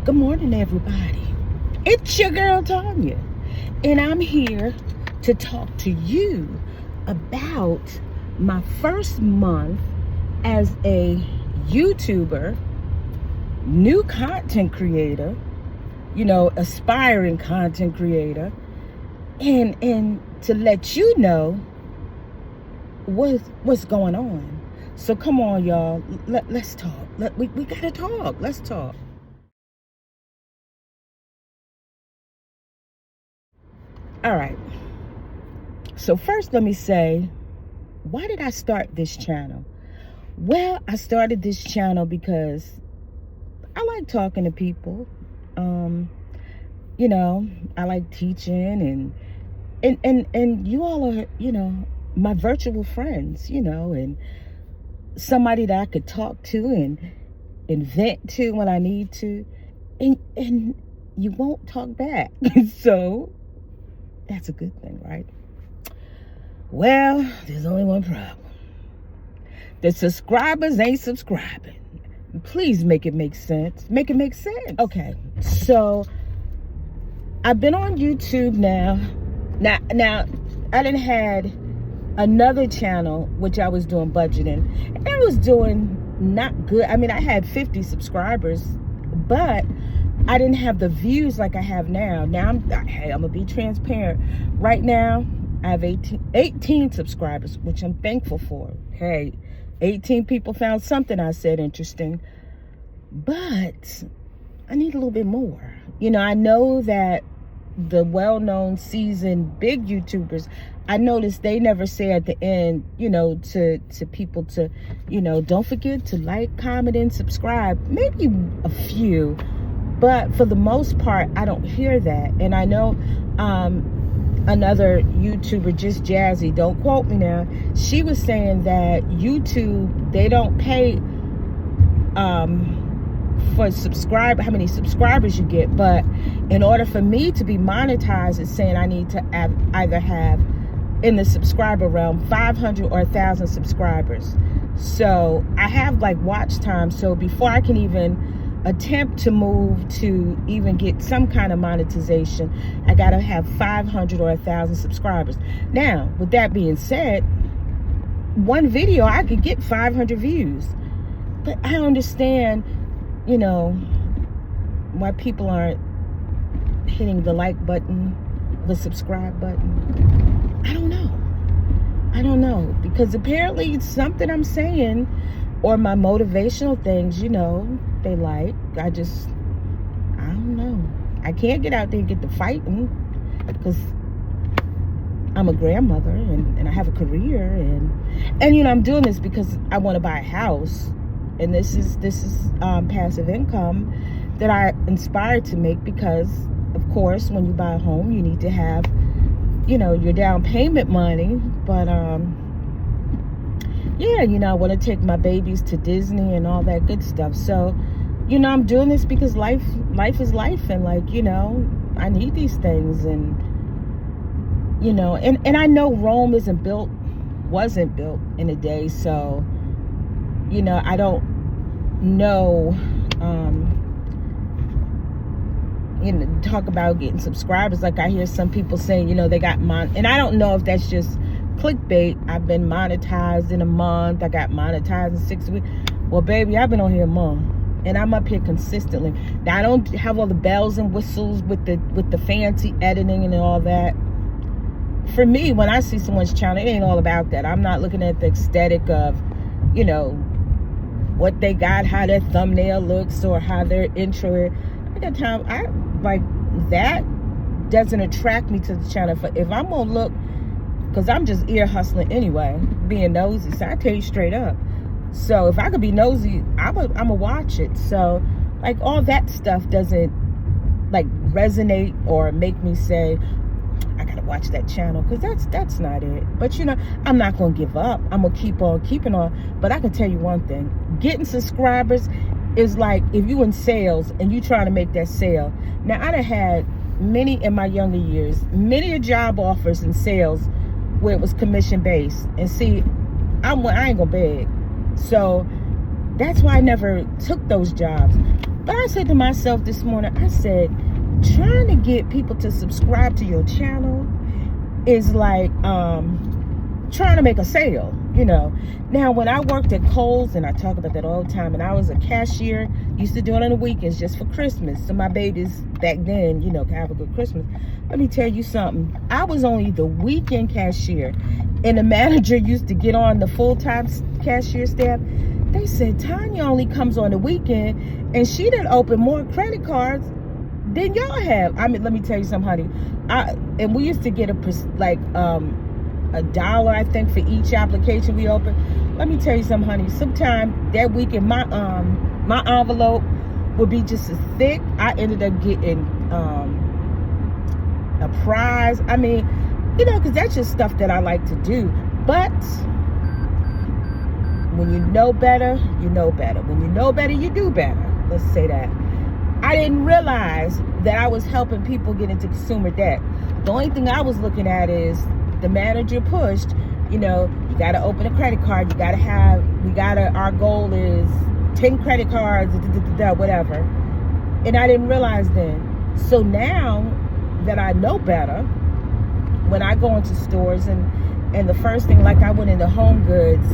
Good morning, everybody. It's your girl, Tanya, and I'm here to talk to you about my first month as a YouTuber, new content creator, aspiring content creator, and to let you know what's going on. So come on, y'all. Let's talk. We gotta talk. Let's talk. All right. So first, let me say, why did I start this channel? Well, I started this channel because I like talking to people. I like teaching and you all are, my virtual friends, and somebody that I could talk to and vent to when I need to. And you won't talk back. So that's a good thing, right? Well, there's only one problem. The subscribers ain't subscribing. Please make it make sense. Make it make sense. Okay, so I've been on YouTube now. Now, I done had another channel, which I was doing budgeting. And I was doing not good. I mean, I had 50 subscribers, but I didn't have the views like I have now. Now, I'm going to be transparent. Right now, I have 18 subscribers, which I'm thankful for. Hey, 18 people found something I said interesting. But I need a little bit more. I know that the well-known seasoned big YouTubers, I noticed they never say at the end, to people to, don't forget to like, comment, and subscribe. Maybe a few, but for the most part, I don't hear that. And I know another YouTuber, Just Jazzy, don't quote me now, she was saying that YouTube, they don't pay for how many subscribers you get, but in order for me to be monetized, it's saying I need to either have in the subscriber realm 500 or 1,000 subscribers. So I have like watch time, so before I can even attempt to move to even get some kind of monetization, I gotta have 500 or 1,000 subscribers. Now, with that being said, one video I could get 500 views, but I understand why people aren't hitting the like button, the subscribe button. I don't know, because apparently it's something I'm saying or my motivational things, they like. I don't know. I can't get out there and get to fighting because I'm a grandmother and I have a career and I'm doing this because I want to buy a house. And this is passive income that I inspired to make because, of course, when you buy a home, you need to have, your down payment money. But, I want to take my babies to Disney and all that good stuff. So, I'm doing this because life is life. And, I need these things. And, and I know Rome wasn't built in a day. So, I don't know, talk about getting subscribers. Like I hear some people saying, they got and I don't know if that's just clickbait. I've been monetized in a month. I got monetized in 6 weeks. Well, baby, I've been on here a month and I'm up here consistently. Now, I don't have all the bells and whistles with the fancy editing and all that. For me, when I see someone's channel, it ain't all about that. I'm not looking at the aesthetic of, what they got, how their thumbnail looks or how their intro. I got time. I like that doesn't attract me to the channel. If I'm gonna look, because I'm just ear hustling anyway, being nosy. So I tell you straight up. So if I could be nosy, I'ma watch it. So like all that stuff doesn't like resonate or make me say, I gotta watch that channel, because that's not it. But I'm not gonna give up. I'm gonna keep on keeping on. But I can tell you one thing: getting subscribers is like if you in sales and you trying to make that sale. Now, I done had many in my younger years, many job offers in sales where it was commission based. And see, I ain't gonna beg. So that's why I never took those jobs. But I said to myself this morning, I said, trying to get people to subscribe to your channel is like trying to make a sale, you know. Now, when I worked at Kohl's, and I talk about that all the time, and I was a cashier, used to do it on the weekends just for Christmas, so my babies back then, you know, can have a good Christmas. Let me tell you something. I was only the weekend cashier, and the manager used to get on the full-time cashier staff. They said, Tanya only comes on the weekend, and she didn't open more credit cards than y'all have. I mean, let me tell you something, honey. And we used to get $1, I think, for each application we opened. Let me tell you something, honey. Sometime that weekend, my envelope would be just as thick. I ended up getting a prize. I mean, you know, because that's just stuff that I like to do. But when you know better, you know better. When you know better, you do better. Let's say that. I didn't realize that I was helping people get into consumer debt. The only thing I was looking at is the manager pushed, you know, you got to open a credit card. You got to have, our goal is 10 credit cards, whatever. And I didn't realize then. So now that I know better, when I go into stores and the first thing, like I went into Home Goods,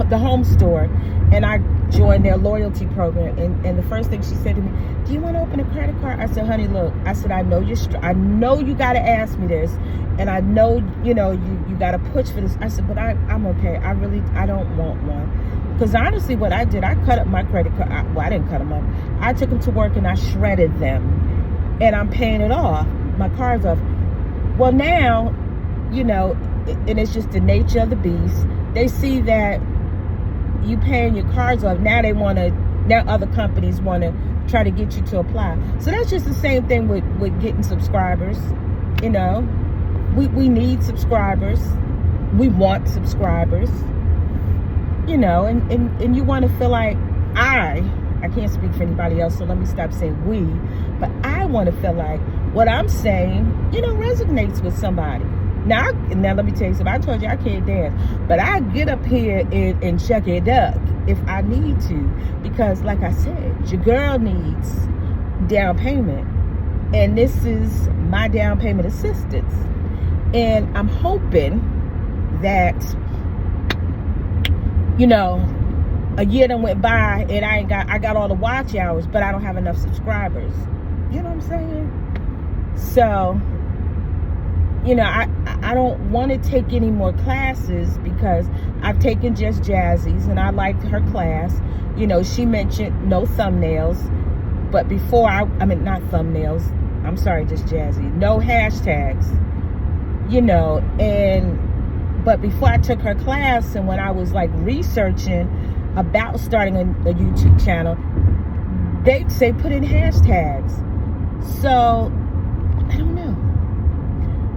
the home store, and I joined their loyalty program, and the first thing she said to me, do you want to open a credit card? I said, honey, look, I said, I know you got to ask me this, and I know, you know, you got to push for this. I said, but I'm okay. I don't want one. Because honestly, what I did, I cut up my credit card. I didn't cut them up. I took them to work and I shredded them, and I'm paying it off, my cards off. Well, now, you know, and it's just the nature of the beast. They see that you paying your cards off. Now other companies want to try to get you to apply. So that's just the same thing with getting subscribers. You know, we need subscribers. We want subscribers. You know, and you want to feel like I can't speak for anybody else, so let me stop saying we, but I want to feel like what I'm saying, you know, resonates with somebody. Now let me tell you something. I told you I can't dance, but I get up here and check it up if I need to, because like I said, your girl needs down payment, and this is my down payment assistance. And I'm hoping that, you know, a year done went by and I got all the watch hours, but I don't have enough subscribers. You know what I'm saying? So, you know, I don't want to take any more classes, because I've taken Just Jazzy's and I liked her class. You know, she mentioned no thumbnails, but before not thumbnails, I'm sorry, Just Jazzy, no hashtags, you know, but before I took her class, and when I was like researching about starting a YouTube channel, they'd say put in hashtags. So, I don't know.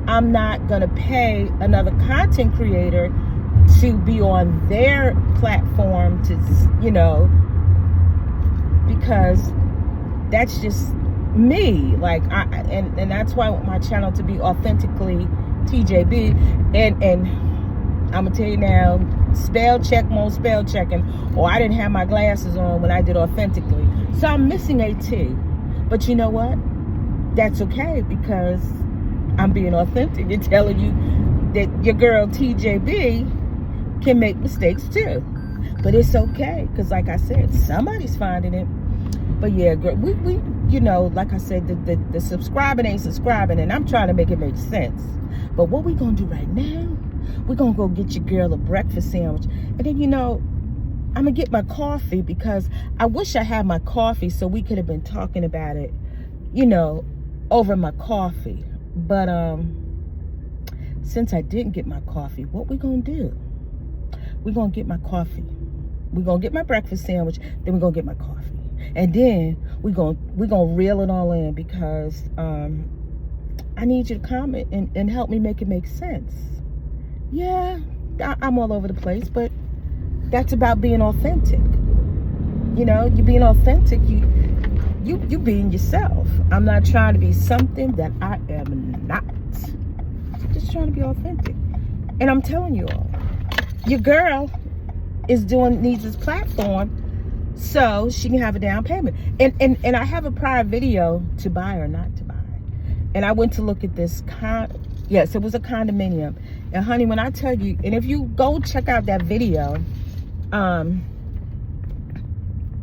I'm not going to pay another content creator to be on their platform to, you know, because that's just me. Like, and that's why I want my channel to be authentically TJB. And I'm going to tell you now, spell checking, or I didn't have my glasses on when I did authentically. So I'm missing a T. But you know what? That's okay, because I'm being authentic and telling you that your girl TJB can make mistakes too. But it's okay, because like I said, somebody's finding it. But yeah, girl, we you know, like I said, the subscribing ain't subscribing, and I'm trying to make it make sense. But what we gonna do right now, we're gonna go get your girl a breakfast sandwich. And then, you know, I'm gonna get my coffee, because I wish I had my coffee so we could have been talking about it, you know, over my coffee. But since I didn't get my coffee, what we gonna do? We're gonna get my coffee. We're gonna get my breakfast sandwich, then we're gonna get my coffee. And then we're gonna reel it all in, because I need you to comment and help me make it make sense. Yeah, I'm all over the place, but that's about being authentic. You know, you being authentic, you being yourself. I'm not trying to be something that I am not. I'm just trying to be authentic. And I'm telling you all, your girl needs this platform so she can have a down payment. And I have a prior video to buy or not to buy. And I went to look at this yes, it was a condominium. And honey, when I tell you, and if you go check out that video,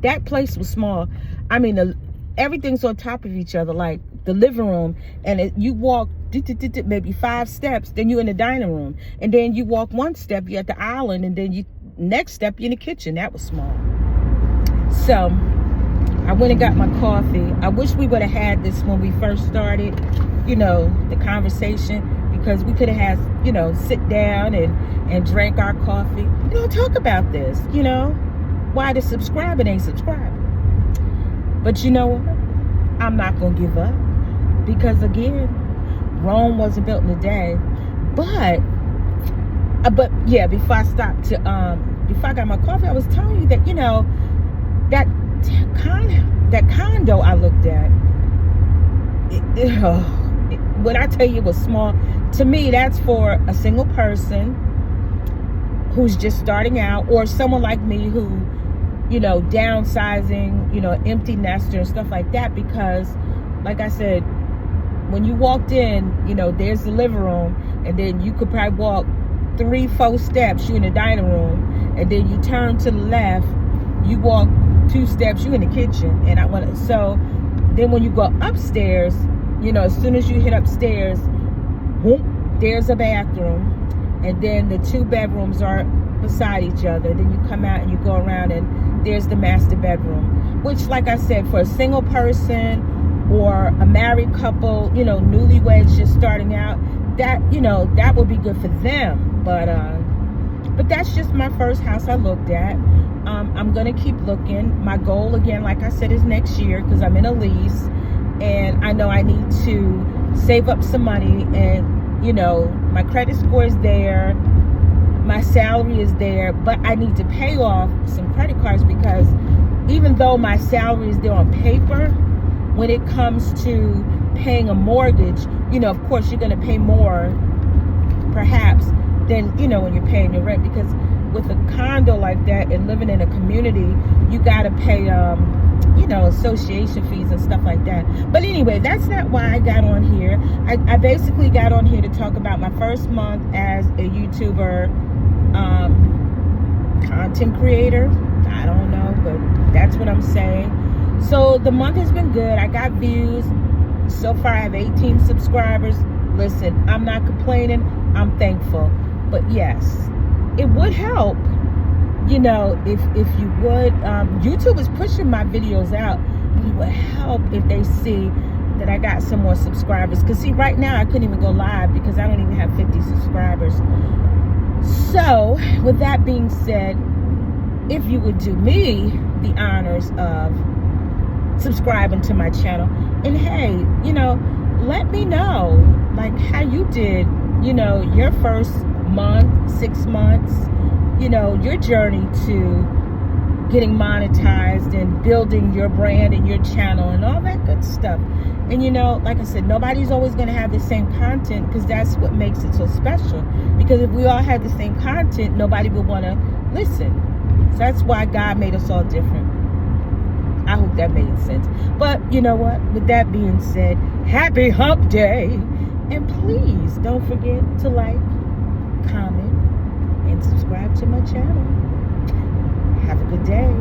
that place was small. I mean, everything's on top of each other, like the living room, and you walk maybe 5 steps, then you're in the dining room, and then you walk 1 step, you're at the island, and then next step you're in the kitchen. That was small. So I went and got my coffee. I wish we would have had this when we first started, you know, the conversation, because we could have had, you know, sit down and drank our coffee, you know, talk about this, you know, why the subscribing ain't subscribing. But you know what? I'm not going to give up, because again, Rome wasn't built in a day. But yeah, before I stopped to, before I got my coffee, I was telling you that, you know, that condo I looked at, when I tell you it was small, to me, that's for a single person who's just starting out, or someone like me who, you know, downsizing, you know, empty nester and stuff like that. Because like I said, when you walked in, you know, there's the living room, and then you could probably walk 3-4 steps, you in the dining room, and then you turn to the left, you walk 2 steps, you in the kitchen. And so then when you go upstairs, you know, as soon as you hit upstairs, whoop, there's a bathroom, and then the 2 bedrooms are beside each other. Then you come out and you go around, and there's the master bedroom, which, like I said, for a single person or a married couple, you know, newlyweds just starting out, that, you know, that would be good for them. But that's just my first house I looked at. I'm gonna keep looking. My goal, again, like I said, is next year, because I'm in a lease, and I know I need to save up some money. And you know, my credit score is there, my salary is there, but I need to pay off some credit cards, because even though my salary is there on paper, when it comes to paying a mortgage, you know, of course you're going to pay more perhaps than, you know, when you're paying your rent, because with a condo like that and living in a community, you got to pay you know, association fees and stuff like that. But anyway, that's not why I got on here. I basically got on here to talk about my first month as a YouTuber, content creator. I don't know, but that's what I'm saying. So the month has been good. I got views. So far I have 18 subscribers. Listen, I'm not complaining. I'm thankful. But yes, it would help, you know, if you would, YouTube is pushing my videos out. It would help if they see that I got some more subscribers. Because see, right now I couldn't even go live because I don't even have 50 subscribers. So with that being said, if you would do me the honors of subscribing to my channel, and hey, you know, let me know like how you did, you know, your first month, 6 months, you know, your journey to getting monetized and building your brand and your channel and all that good stuff. And you know, like I said, nobody's always going to have the same content, because that's what makes it so special. Because if we all had the same content, nobody would want to listen. So that's why God made us all different. I hope that made sense. But you know what? With that being said, happy hump day. And please don't forget to like, comment, and subscribe to my channel. Have a good day.